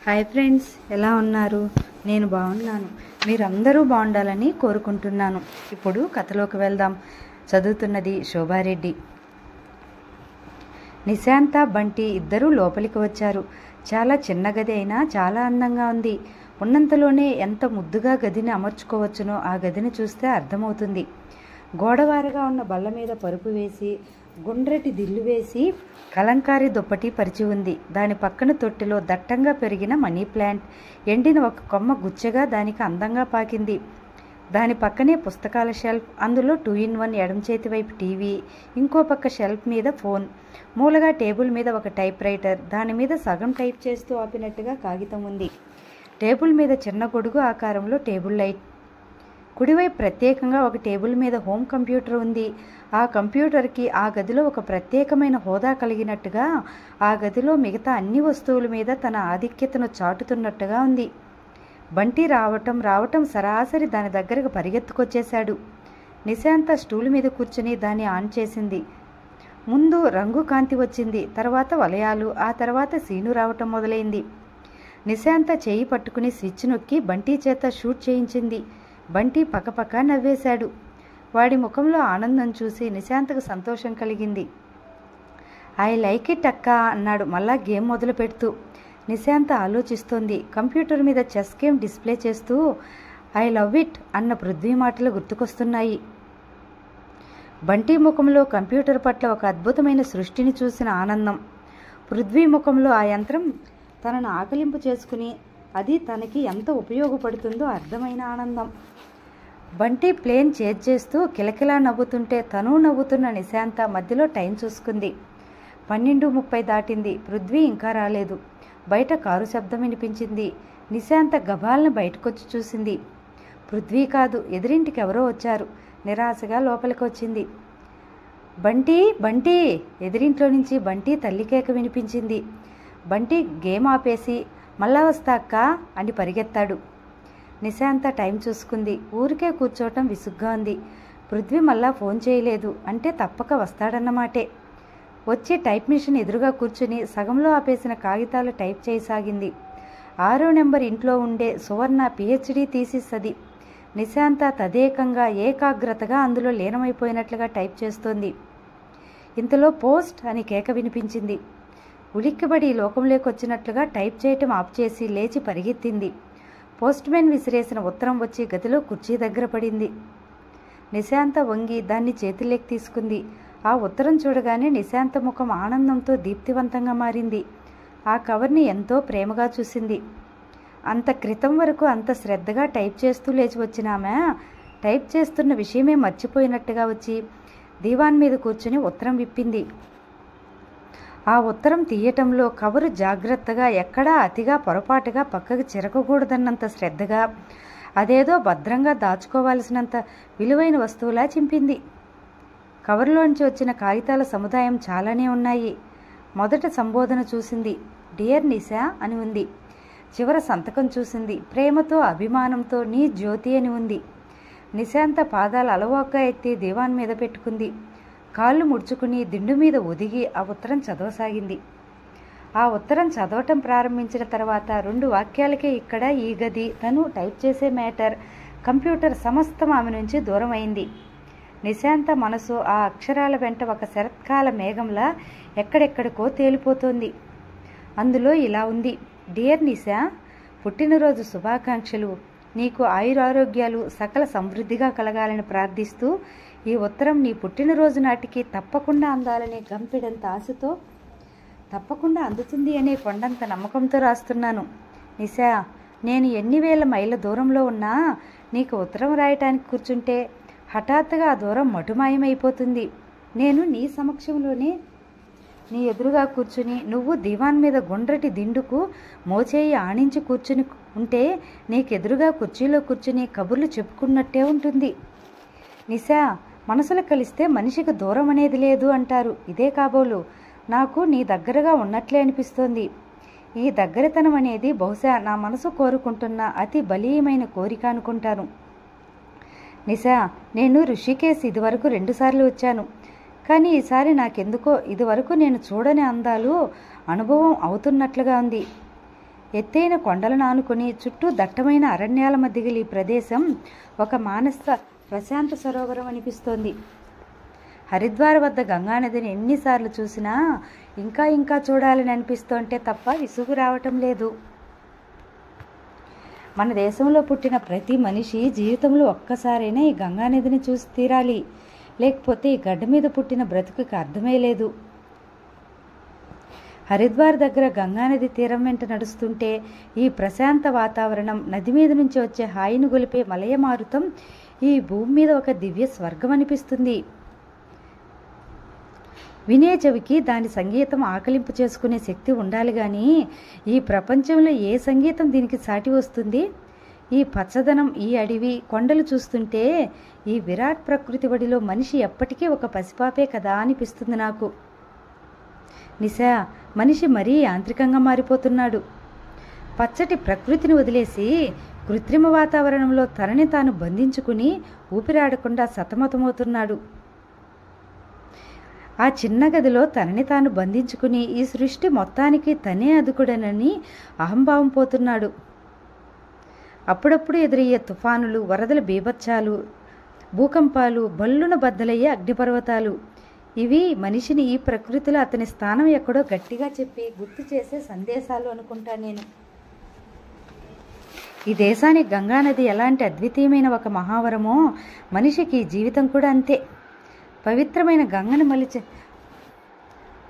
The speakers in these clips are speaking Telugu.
హాయ్ ఫ్రెండ్స్, ఎలా ఉన్నారు? నేను బాగున్నాను. మీరందరూ బాగుండాలని కోరుకుంటున్నాను. ఇప్పుడు కథలోకి వెళ్దాం. చదువుతున్నది శోభారెడ్డి. నిశాంత, బంటి ఇద్దరూ లోపలికి వచ్చారు. చాలా చిన్న గది అయినా చాలా అందంగా ఉంది. ఉన్నంతలోనే ఎంత ముద్దుగా గదిని అమర్చుకోవచ్చునో ఆ గదిని చూస్తే అర్థమవుతుంది. గోడవారగా ఉన్న బల్ల మీద పరుపు వేసి, గుండ్రటి దిల్లు వేసి, కలంకారీ దుప్పటి పరిచి ఉంది. దాని పక్కన తొట్టిలో దట్టంగా పెరిగిన మనీ ప్లాంట్, ఎండిన ఒక కొమ్మ గుచ్చగా దానికి అందంగా పాకింది. దాని పక్కనే పుస్తకాల షెల్ఫ్, అందులో 2-in-1 ఎడమ చేతి వైపు టీవీ, ఇంకో పక్క షెల్ఫ్ మీద ఫోన్, మూలగా టేబుల్ మీద ఒక టైప్ రైటర్, దాని మీద సగం టైప్ చేస్తూ ఆపినట్టుగా కాగితం ఉంది. టేబుల్ మీద చిన్న గొడుగు ఆకారంలో టేబుల్ లైట్. కుడివైపు ప్రత్యేకంగా ఒక టేబుల్ మీద హోమ్ కంప్యూటర్ ఉంది. ఆ కంప్యూటర్కి ఆ గదిలో ఒక ప్రత్యేకమైన హోదా కలిగినట్టుగా, ఆ గదిలో మిగతా అన్ని వస్తువుల మీద తన ఆధిక్యతను చాటుతున్నట్టుగా ఉంది. బంటి రావటం సరాసరి దాని దగ్గరకు పరిగెత్తుకొచ్చేశాడు. నిశాంత స్టూల్ మీద కూర్చుని దాన్ని ఆన్ చేసింది. ముందు రంగు కాంతి వచ్చింది, తర్వాత వలయాలు, ఆ తర్వాత సీను రావటం మొదలైంది. నిశాంత చేయి పట్టుకుని స్విచ్ నొక్కి బంటి చేత షూట్ చేయించింది. బంటి పకపక నవ్వేశాడు. వాడి ముఖంలో ఆనందం చూసి నిశాంతకు సంతోషం కలిగింది. ఐ లైక్ ఇట్ అక్క అన్నాడు మళ్ళా గేమ్ మొదలు పెడుతూ. నిశాంత ఆలోచిస్తోంది. కంప్యూటర్ మీద చెస్ గేమ్ డిస్ప్లే చేస్తూ ఐ లవ్ ఇట్ అన్న పృథ్వీ మాటలు గుర్తుకొస్తున్నాయి. బంటి ముఖంలో కంప్యూటర్ పట్ల ఒక అద్భుతమైన సృష్టిని చూసిన ఆనందం. పృథ్వీ ముఖంలో ఆ యంత్రం తనను ఆకలింపు చేసుకుని అది తనకి ఎంత ఉపయోగపడుతుందో అర్థమైన ఆనందం. బంటి ప్లేన్ చేజ్ చేస్తూ కిలకిలా నవ్వుతుంటే తను నవ్వుతున్న నిశాంత మధ్యలో టైం చూసుకుంది. 12:30 దాటింది. పృథ్వీ ఇంకా రాలేదు. బయట కారు శబ్దం వినిపించింది. నిశాంత గబాల్ని బయటకొచ్చి చూసింది. పృథ్వీ కాదు, ఎదురింటికి ఎవరో వచ్చారు. నిరాశగా లోపలికి వచ్చింది. బంటి బంటి ఎదురింట్లో నుంచి బంటి తల్లి కేక వినిపించింది. బంటి గేమ్ ఆపేసి మళ్ళా వస్తా అక్క అని పరిగెత్తాడు. నిశాంత టైం చూసుకుంది. ఊరికే కూర్చోవటం విసుగ్గా ఉంది. పృథ్వీ మళ్ళా ఫోన్ చేయలేదు అంటే తప్పక వస్తాడన్నమాటే. వచ్చి టైప్ మిషన్ ఎదురుగా కూర్చుని సగంలో ఆపేసిన కాగితాలు టైప్ చేయసాగింది. 6వ నెంబర్ ఇంట్లో ఉండే సువర్ణ PhD థీసిస్ అది. నిశాంత తదేకంగా ఏకాగ్రతగా అందులో లీనమైపోయినట్లుగా టైప్ చేస్తోంది. ఇంతలో పోస్ట్ అని కేక వినిపించింది. ఉలిక్కిబడి లోకంలోకి వచ్చినట్లుగా టైప్ చేయటం ఆఫ్ చేసి లేచి పరిగెత్తింది. పోస్ట్ మ్యాన్ విసిరేసిన ఉత్తరం వచ్చి గదిలో కుర్చీ దగ్గర పడింది. నిశాంత వంగి దాన్ని చేతిలోకి తీసుకుంది. ఆ ఉత్తరం చూడగానే నిశాంత ముఖం ఆనందంతో దీప్తివంతంగా మారింది. ఆ కవర్ని ఎంతో ప్రేమగా చూసింది. అంత క్రితం వరకు అంత శ్రద్ధగా టైప్ చేస్తూ లేచి వచ్చిన ఆమె టైప్ చేస్తున్న విషయమే మర్చిపోయినట్టుగా వచ్చి దీవాన్ మీద కూర్చుని ఉత్తరం విప్పింది. ఆ ఉత్తరం తీయటంలో కవరు జాగ్రత్తగా, ఎక్కడా అతిగా పొరపాటుగా పక్కకు చిరకకూడదన్నంత శ్రద్ధగా, అదేదో భద్రంగా దాచుకోవాల్సినంత విలువైన వస్తువులా చింపింది. కవరులోంచి వచ్చిన కాగితాల సముదాయం చాలానే ఉన్నాయి. మొదట సంబోధన చూసింది. డియర్ నిశా అని ఉంది. చివర సంతకం చూసింది. ప్రేమతో అభిమానంతో నీ జ్యోతి అని ఉంది. నిశాంత పాదాలు అలవోగ్గా ఎత్తి దీవాన్ మీద పెట్టుకుంది. కాళ్ళు ముడుచుకుని దిండు మీద ఒదిగి ఆ ఉత్తరం చదవసాగింది. ఆ ఉత్తరం చదవటం ప్రారంభించిన తర్వాత 2 వాక్యాలకే ఇక్కడ ఈ గది, తను టైప్ చేసే మ్యాటర్, కంప్యూటర్ సమస్తం ఆమె నుంచి దూరం అయింది. నిశాంత మనసు ఆ అక్షరాల వెంట ఒక శరత్కాల మేఘంలా ఎక్కడెక్కడికో తేలిపోతోంది. అందులో ఇలా ఉంది. డియర్ నిశా, పుట్టినరోజు శుభాకాంక్షలు. నీకు ఆయురారోగ్యాలు సకల సమృద్ధిగా కలగాలని ప్రార్థిస్తూ ఈ ఉత్తరం నీ పుట్టినరోజు నాటికి తప్పకుండా అందాలనే గంపెడంత ఆశతో, తప్పకుండా అందుతుంది అనే కొండంత నమ్మకంతో రాస్తున్నాను. నిశా, నేను ఎన్ని వేల మైళ్ళ దూరంలో ఉన్నా నీకు ఉత్తరం రాయటానికి కూర్చుంటే హఠాత్తుగా ఆ దూరం మటుమాయమైపోతుంది. నేను నీ సమక్షంలోనే నీ ఎదురుగా కూర్చుని నువ్వు దివాన్ మీద గుండ్రటి దిండుకు మోచేయి ఆనించి కూర్చుని ఉంటే నీకెదురుగా కుర్చీలో కూర్చుని కబుర్లు చెప్పుకున్నట్టే ఉంటుంది. నిశా, మనసులు కలిస్తే మనిషికి దూరం అనేది లేదు అంటారు. ఇదే కాబోలు నాకు నీ దగ్గరగా ఉన్నట్లే అనిపిస్తోంది. ఈ దగ్గరతనం అనేది బహుశా నా మనసు కోరుకుంటున్న అతి బలీయమైన కోరిక అనుకుంటాను. నిశా, నేను ఋషికేశ్ ఇదివరకు 2 సార్లు వచ్చాను. కానీ ఈసారి నాకెందుకో ఇదివరకు నేను చూడని అందాలు అనుభవం అవుతున్నట్లుగా ఉంది. ఎత్తైన కొండలను ఆనుకొని చుట్టూ దట్టమైన అరణ్యాల మధ్య గల ఈ ప్రదేశం ఒక మానస ప్రశాంత సరోవరం అనిపిస్తోంది. హరిద్వార్ వద్ద గంగానదిని ఎన్నిసార్లు చూసినా ఇంకా ఇంకా చూడాలని అనిపిస్తుంటే తప్ప విసుగు రావటం లేదు. మన దేశంలో పుట్టిన ప్రతి మనిషి జీవితంలో ఒక్కసారైనా ఈ గంగానదిని చూసి తీరాలి, లేకపోతే ఈ గడ్డ మీద పుట్టిన బ్రతుకుకి అర్థమే లేదు. హరిద్వార్ దగ్గర గంగానది తీరం వెంట నడుస్తుంటే ఈ ప్రశాంత వాతావరణం, నది మీద నుంచి వచ్చే హాయిని గొలిపే మలయమారుతం ఈ భూమి మీద ఒక దివ్య స్వర్గం అనిపిస్తుంది. వినే చెవికి దాని సంగీతం ఆకలింపు చేసుకునే శక్తి ఉండాలి కానీ ఈ ప్రపంచంలో ఏ సంగీతం దీనికి సాటి వస్తుంది? ఈ పచ్చదనం, ఈ అడవి, కొండలు చూస్తుంటే ఈ విరాట్ ప్రకృతి ఒడిలో మనిషి ఎప్పటికీ ఒక పసిపాపే కదా అనిపిస్తుంది నాకు. నిశా, మనిషి మరీ యాంత్రికంగా మారిపోతున్నాడు. పచ్చటి ప్రకృతిని వదిలేసి కృత్రిమ వాతావరణంలో తనని తాను బంధించుకుని ఊపిరాడకుండా సతమతమవుతున్నాడు. ఆ చిన్న గదిలో తనని తాను బంధించుకుని ఈ సృష్టి మొత్తానికి తనే అదుకుడనని అహంభావం పోతున్నాడు. అప్పుడప్పుడు ఎదురయ్యే తుఫానులు, వరదల బీభత్సాలు, భూకంపాలు, బల్లున బద్దలయ్యే అగ్నిపర్వతాలు, ఇవి మనిషిని ఈ ప్రకృతిలో అతని స్థానం ఎక్కడో గట్టిగా చెప్పి గుర్తు చేసే సందేశాలు అనుకుంటా నేను. ఈ దేశానికి గంగానది ఎలాంటి అద్వితీయమైన ఒక మహావరమో మనిషికి జీవితం కూడా అంతే. పవిత్రమైన గంగను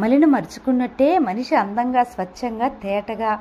మలిన మరుచుకున్నట్టే మనిషి అందంగా, స్వచ్ఛంగా, తేటగా,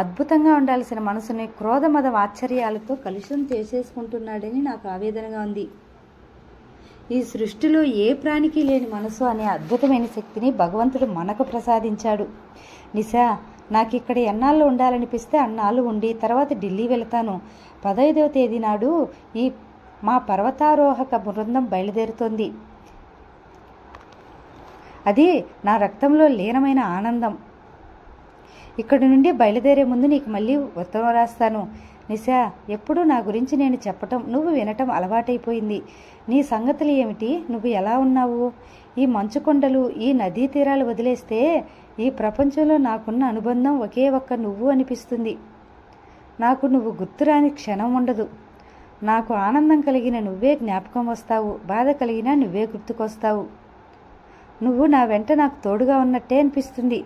అద్భుతంగా ఉండాల్సిన మనసుని క్రోధమద ఆశ్చర్యాలతో కలుషితం చేసేసుకుంటున్నాడని నాకు ఆవేదనగా ఉంది. ఈ సృష్టిలో ఏ ప్రాణికి లేని మనసు అనే అద్భుతమైన శక్తిని భగవంతుడు మనకు ప్రసాదించాడు. నిశా, నాకు ఇక్కడ ఎన్నాళ్ళు ఉండాలనిపిస్తే అన్నాళ్ళు ఉండి తర్వాత ఢిల్లీ వెళతాను. 15వ తేదీ నాడు ఈ మా పర్వతారోహక బృందం బయలుదేరుతోంది. అది నా రక్తంలో లీనమైన ఆనందం. ఇక్కడి నుండి బయలుదేరే ముందు నీకు మళ్ళీ ఉత్తరం రాస్తాను. నిశా, ఎప్పుడూ నా గురించి నేను చెప్పటం, నువ్వు వినటం అలవాటైపోయింది. నీ సంగతులు ఏమిటి? నువ్వు ఎలా ఉన్నావు? ఈ మంచు కొండలు, ఈ నదీ తీరాలు వదిలేస్తే ఈ ప్రపంచంలో నాకున్న అనుబంధం ఒకే ఒక్క నువ్వు అనిపిస్తుంది. నాకు నువ్వు గుర్తురాని క్షణం ఉండదు. నాకు ఆనందం కలిగిన నువ్వే జ్ఞాపకం వస్తావు, బాధ కలిగినా నువ్వే గుర్తుకొస్తావు. నువ్వు నా వెంట నాకు తోడుగా ఉన్నట్టే అనిపిస్తుంది.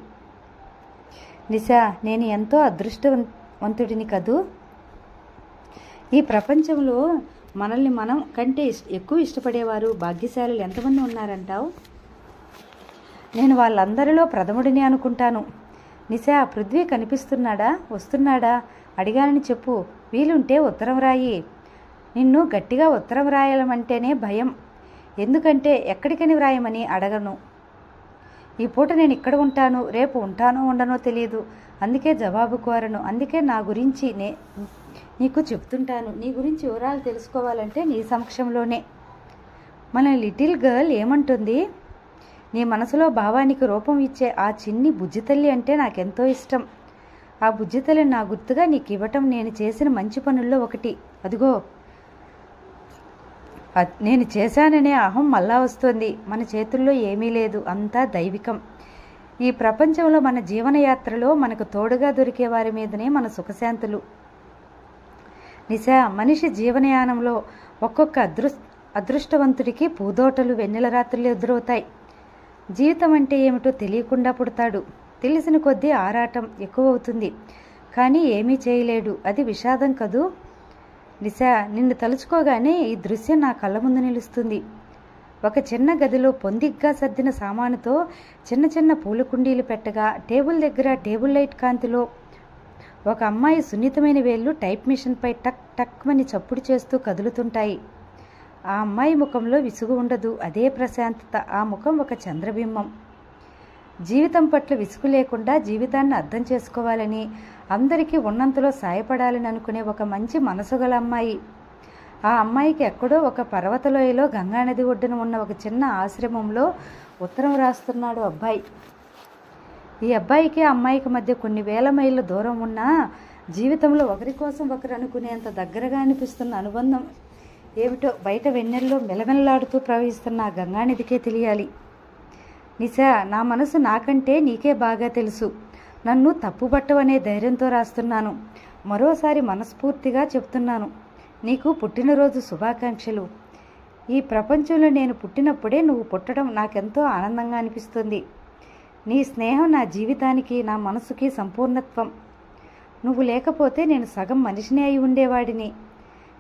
నిశా, నేను ఎంతో అదృష్టవంతుడిని కదూ. ఈ ప్రపంచంలో మనల్ని మనం కంటే ఎక్కువ ఇష్టపడేవారు, భాగ్యశాలులు ఎంతమంది ఉన్నారంటావు? నేను వాళ్ళందరిలో ప్రథముడిని అనుకుంటాను. నిశా, పృథ్వీ కనిపిస్తున్నాడా, వస్తున్నాడా అడిగానని చెప్పు. వీలుంటే ఉత్తరం రాయి. నిన్ను గట్టిగా ఉత్తరం రాయాలమంటేనే భయం. ఎందుకంటే ఎక్కడికని వ్రాయమని అడగను. ఈ పూట నేను ఇక్కడ ఉంటాను, రేపు ఉంటానో ఉండనో తెలియదు. అందుకే జవాబు కోరను. అందుకే నా గురించి నీకు చెప్తుంటాను. నీ గురించి వివరాలు తెలుసుకోవాలంటే నీ సమక్షంలోనే. మన లిటిల్ గర్ల్ ఏమంటుంది? నీ మనసులో భావానికి రూపం ఇచ్చే ఆ చిన్ని బుజ్జితల్లి అంటే నాకెంతో ఇష్టం. ఆ బుజ్జితల్లిని నా గుర్తుగా నీకు ఇవ్వటం నేను చేసిన మంచి పనుల్లో ఒకటి. అదిగో నేను చేశాననే అహం మళ్ళా వస్తోంది. మన చేతుల్లో ఏమీ లేదు, అంతా దైవికం. ఈ ప్రపంచంలో మన జీవనయాత్రలో మనకు తోడుగా దొరికే వారి మీదనే మన సుఖశాంతులు. నిశా, మనిషి జీవనయానంలో ఒక్కొక్క అదృష్టవంతుడికి పూదోటలు, వెన్నెల రాత్రులు ఎదురవుతాయి. జీవితం అంటే ఏమిటో తెలియకుండా పుడతాడు. తెలిసిన కొద్దీ ఆరాటం ఎక్కువ అవుతుంది, కానీ ఏమీ చేయలేడు. అది విషాదం కదూ. నిశా, నిన్ను తలుచుకోగానే ఈ దృశ్యం నా కళ్ళ ముందు నిలుస్తుంది. ఒక చిన్న గదిలో పొందిగ్గా సర్దిన సామానుతో చిన్న చిన్న పూల కుండీలు పెట్టగా, టేబుల్ దగ్గర టేబుల్ లైట్ కాంతిలో ఒక అమ్మాయి సున్నితమైన వేళ్ళు టైప్ మిషన్పై టక్ టక్ మని చప్పుడు చేస్తూ కదులుతుంటాయి. ఆ అమ్మాయి ముఖంలో విసుగు ఉండదు, అదే ప్రశాంతత. ఆ ముఖం ఒక చంద్రబింబం. జీవితం పట్ల విసుగు లేకుండా జీవితాన్ని అర్థం చేసుకోవాలని, అందరికీ ఉన్నంతలో సాయపడాలని అనుకునే ఒక మంచి మనసు గల అమ్మాయి. ఆ అమ్మాయికి ఎక్కడో ఒక పర్వతలోయలో గంగానది ఒడ్డున ఉన్న ఒక చిన్న ఆశ్రమంలో ఉత్తరం రాస్తున్నాడు అబ్బాయి. ఈ అబ్బాయికి ఆ అమ్మాయికి మధ్య కొన్ని వేల మైళ్ళ దూరం ఉన్నా జీవితంలో ఒకరి కోసం ఒకరు అనుకునేంత దగ్గరగా అనిపిస్తున్న అనుబంధం ఏమిటో బయట వెన్నెల్లో మెలమెల్లాడుతూ ప్రవహిస్తున్న ఆ గంగానదికే తెలియాలి. నిశా, నా మనసు నాకంటే నీకే బాగా తెలుసు. నన్ను తప్పుపట్టవనే ధైర్యంతో రాస్తున్నాను. మరోసారి మనస్ఫూర్తిగా చెప్తున్నాను, నీకు పుట్టినరోజు శుభాకాంక్షలు. ఈ ప్రపంచంలో నేను పుట్టినప్పుడే నువ్వు పుట్టడం నాకెంతో ఆనందంగా అనిపిస్తుంది. నీ స్నేహం నా జీవితానికి, నా మనసుకి సంపూర్ణత్వం. నువ్వు లేకపోతే నేను సగం మనిషిని అయి ఉండేవాడిని.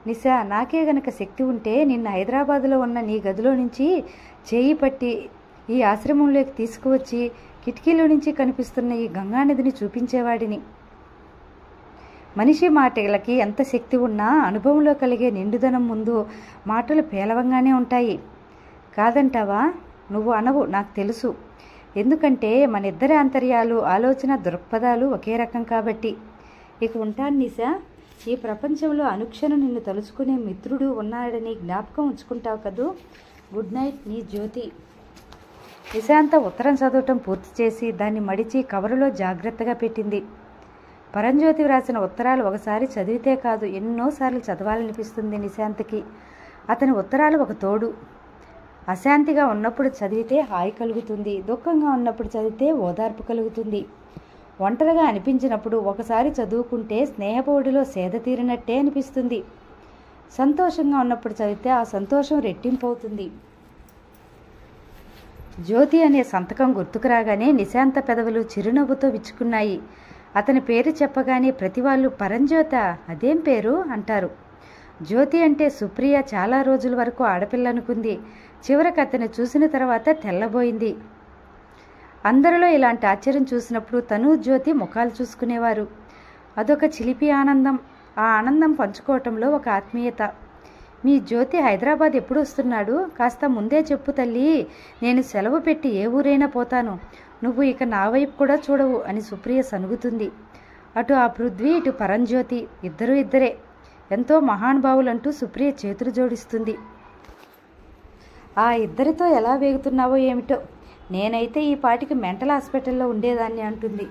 నిశా, నాకే గనక శక్తి ఉంటే నిన్న హైదరాబాదులో ఉన్న నీ గదిలో నుంచి చేయి పట్టి ఈ ఆశ్రమంలోకి తీసుకువచ్చి కిటికీలో నుంచి కనిపిస్తున్న ఈ గంగానదిని చూపించేవాడిని. మనిషి మాటలకి ఎంత శక్తి ఉన్నా అనుభవంలో కలిగే నిండుదనం ముందు మాటలు పేలవంగానే ఉంటాయి. కాదంటావా? నువ్వు అనవు, నాకు తెలుసు. ఎందుకంటే మన ఇద్దరి ఆంతర్యాలు, ఆలోచన దృక్పథాలు ఒకే రకం కాబట్టి. ఇక ఉంటాను నిశా. ఈ ప్రపంచంలో అనుక్షణం నిన్ను తలుచుకునే మిత్రుడు ఉన్నాడని జ్ఞాపకం ఉంచుకుంటావు కదూ. గుడ్ నైట్, నీ జ్యోతి. నిశాంత ఉత్తరం చదవటం పూర్తి చేసి దాన్ని మడిచి కవరులో జాగ్రత్తగా పెట్టింది. పరంజ్యోతి వ్రాసిన ఉత్తరాలు ఒకసారి చదివితే కాదు, ఎన్నోసార్లు చదవాలనిపిస్తుంది నిశాంతకి. అతని ఉత్తరాలు ఒక తోడు. అశాంతిగా ఉన్నప్పుడు చదివితే హాయి కలుగుతుంది, దుఃఖంగా ఉన్నప్పుడు చదివితే ఓదార్పు కలుగుతుంది. ఒంటరిగా అనిపించినప్పుడు ఒకసారి చదువుకుంటే స్నేహపోడిలో సేద తీరినట్టే అనిపిస్తుంది. సంతోషంగా ఉన్నప్పుడు చదివితే ఆ సంతోషం రెట్టింపు అవుతుంది. జ్యోతి అనే సంతకం గుర్తుకు రాగానే నిశాంత పెదవులు చిరునవ్వుతో విచ్చుకున్నాయి. అతని పేరు చెప్పగానే ప్రతి వాళ్ళు పరంజ్యోత, అదేం పేరు అంటారు. జ్యోతి అంటే సుప్రియ చాలా రోజుల వరకు ఆడపిల్ల అనుకుంది. చివరికి అతన్ని చూసిన తర్వాత తెల్లబోయింది. అందరిలో ఇలాంటి ఆశ్చర్యం చూసినప్పుడు తను జ్యోతి ముఖాలు చూసుకునేవారు. అదొక చిలిపి ఆనందం. ఆ ఆనందం పంచుకోవటంలో ఒక ఆత్మీయత. మీ జ్యోతి హైదరాబాద్ ఎప్పుడు వస్తున్నాడు? కాస్త ముందే చెప్పు తల్లి, నేను సెలవు పెట్టి ఏ ఊరైనా పోతాను. నువ్వు ఇక నా వైపు కూడా చూడవు అని సుప్రియ సనుగుతుంది. అటు ఆ పృథ్వీ, ఇటు పరంజ్యోతి, ఇద్దరే ఎంతో మహానుభావులంటూ సుప్రియ చేతులు జోడిస్తుంది. ఆ ఇద్దరితో ఎలా వేగుతున్నావో ఏమిటో. నేనైతే ఈ పాటికి మెంటల్ హాస్పిటల్లో ఉండేదాన్ని అంటుంది.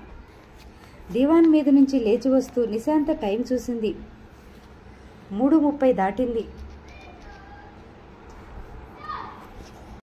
దివాన్ మీద నుంచి లేచి వస్తూ నిశాంత టైం చూసింది. 3:30 దాటింది.